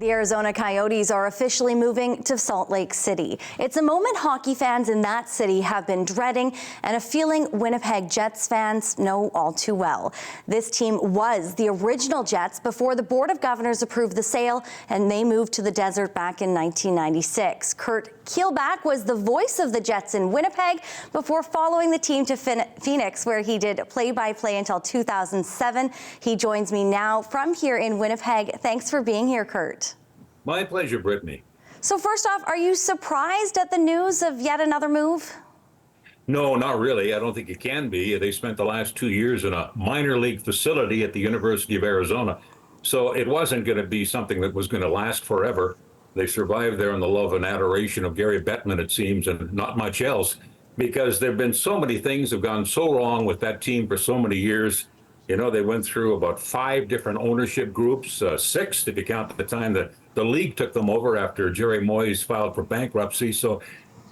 The Arizona Coyotes are officially moving to Salt Lake City. It's a moment hockey fans in that city have been dreading and a feeling Winnipeg Jets fans know all too well. This team was the original Jets before the Board of Governors approved the sale, and they moved to the desert back in 1996. Curt Keilback was the voice of the Jets in Winnipeg before following the team to Phoenix, where he did play-by-play until 2007. He joins me now from here in Winnipeg. Thanks for being here, Curt. My pleasure, Brittany. So first off, are you surprised at the news of yet another move? No, not really. I don't think it can be. They spent the last 2 years in a minor league facility at the University of Arizona. So it wasn't going to be something that was going to last forever. They survived there in the love and adoration of Gary Bettman, it seems, and not much else, because there have been so many things have gone so wrong with that team for so many years. You know, they went through about 5 different ownership groups, 6 if you count the time that the league took them over after Jerry Moyes filed for bankruptcy. So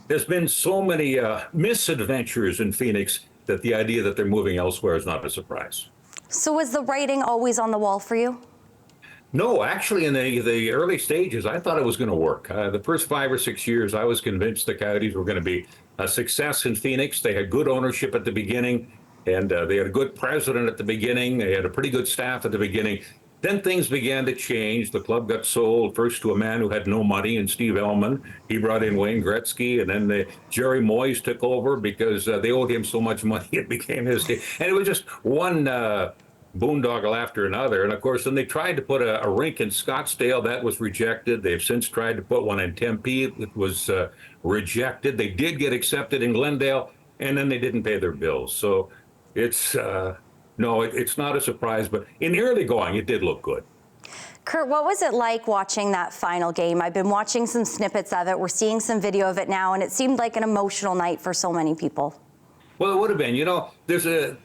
there's been so many misadventures in Phoenix that the idea that they're moving elsewhere is not a surprise. So was the writing always on the wall for you? No, actually, in the early stages, I thought it was going to work. The first 5 or 6 years, I was convinced the Coyotes were going to be a success in Phoenix. They had good ownership at the beginning, and they had a good president at the beginning. They had a pretty good staff at the beginning. Then things began to change. The club got sold first to a man who had no money, and Steve Ellman. He brought in Wayne Gretzky, and then Jerry Moyes took over because they owed him so much money it became his team. And it was just one boondoggle after another. And of course, then they tried to put a rink in Scottsdale. That was rejected. They've since tried to put one in Tempe. It was rejected. They did get accepted in Glendale, and then they didn't pay their bills. So it's no, it's not a surprise, but in the early going, it did look good. Curt, what was it like watching that final game? I've been watching some snippets of it. We're seeing some video of it now, and it seemed like an emotional night for so many people. Well, it would have been. You know, there's a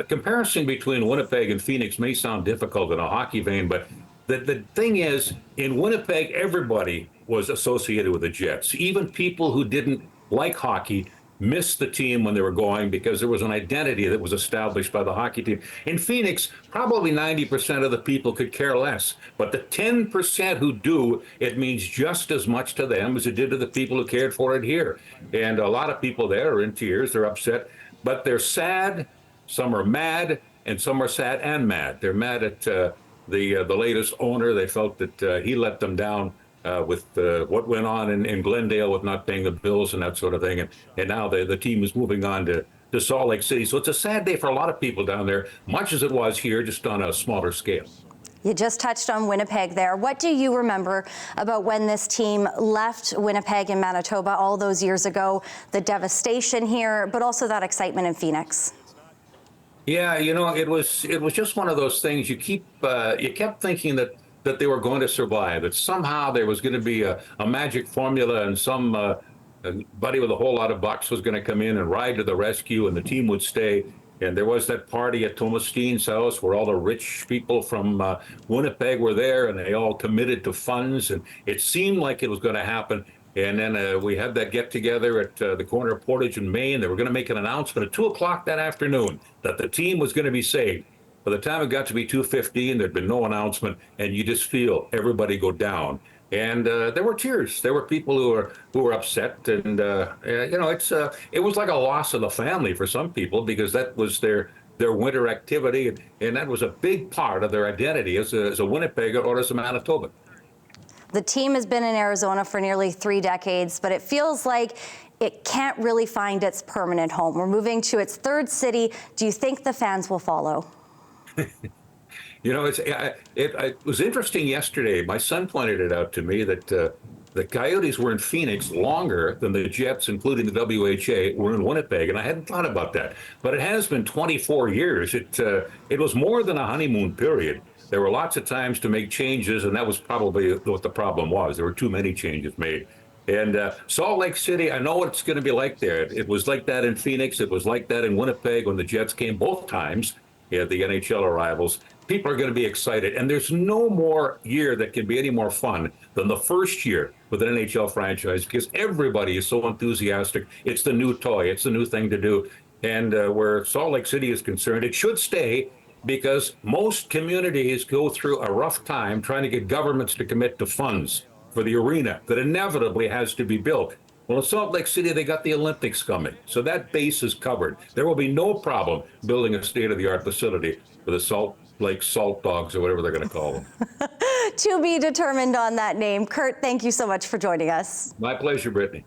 comparison between Winnipeg and Phoenix may sound difficult in a hockey vein, but the thing is, in Winnipeg, everybody was associated with the Jets. Even people who didn't like hockey missed the team when they were going because there was an identity that was established by the hockey team. In Phoenix, probably 90% of the people could care less. But the 10% who do, it means just as much to them as it did to the people who cared for it here. And a lot of people there are in tears, they're upset, but they're sad, some are mad, and some are sad and mad. They're mad at the latest owner. They felt that he let them down with what went on in Glendale with not paying the bills and that sort of thing. And now the team is moving on to Salt Lake City. So it's a sad day for a lot of people down there, much as it was here, just on a smaller scale. You just touched on Winnipeg there. What do you remember about when this team left Winnipeg and Manitoba all those years ago, the devastation here, but also that excitement in Phoenix? Yeah, you know, it was just one of those things. You kept thinking that they were going to survive, that somehow there was going to be a magic formula and some buddy with a whole lot of bucks was going to come in and ride to the rescue and the team would stay. And there was that party at Thomas Steen's house where all the rich people from Winnipeg were there and they all committed to funds, and it seemed like it was going to happen. And then we had that get together at the corner of Portage and Main. They were going to make an announcement at 2 o'clock that afternoon that the team was going to be saved. By the time it got to be 2:15, there'd been no announcement, and you just feel everybody go down. And there were tears. There were people who were upset, and you know, it was like a loss of the family for some people because that was their winter activity, and that was a big part of their identity as a Winnipegger or as a Manitoban. The team has been in Arizona for nearly 3 decades, but it feels like it can't really find its permanent home. We're moving to its 3rd city. Do you think the fans will follow? You know, it was interesting yesterday. My son pointed it out to me that the Coyotes were in Phoenix longer than the Jets, including the WHA, were in Winnipeg, and I hadn't thought about that. But it has been 24 years. It was more than a honeymoon period. There were lots of times to make changes, and that was probably what the problem was. There were too many changes made. And Salt Lake City, I know what it's going to be like there. It was like that in Phoenix. It was like that in Winnipeg when the Jets came both times. Yeah, the NHL arrivals. People are going to be excited. And there's no more year that can be any more fun than the first year with an NHL franchise because everybody is so enthusiastic. It's the new toy. It's the new thing to do. And where Salt Lake City is concerned, it should stay because most communities go through a rough time trying to get governments to commit to funds for the arena that inevitably has to be built. Well, in Salt Lake City, they got the Olympics coming, so that base is covered. There will be no problem building a state-of-the-art facility for the Salt Lake Salt Dogs, or whatever they're going to call them. To be determined on that name. Curt, thank you so much for joining us. My pleasure, Brittany.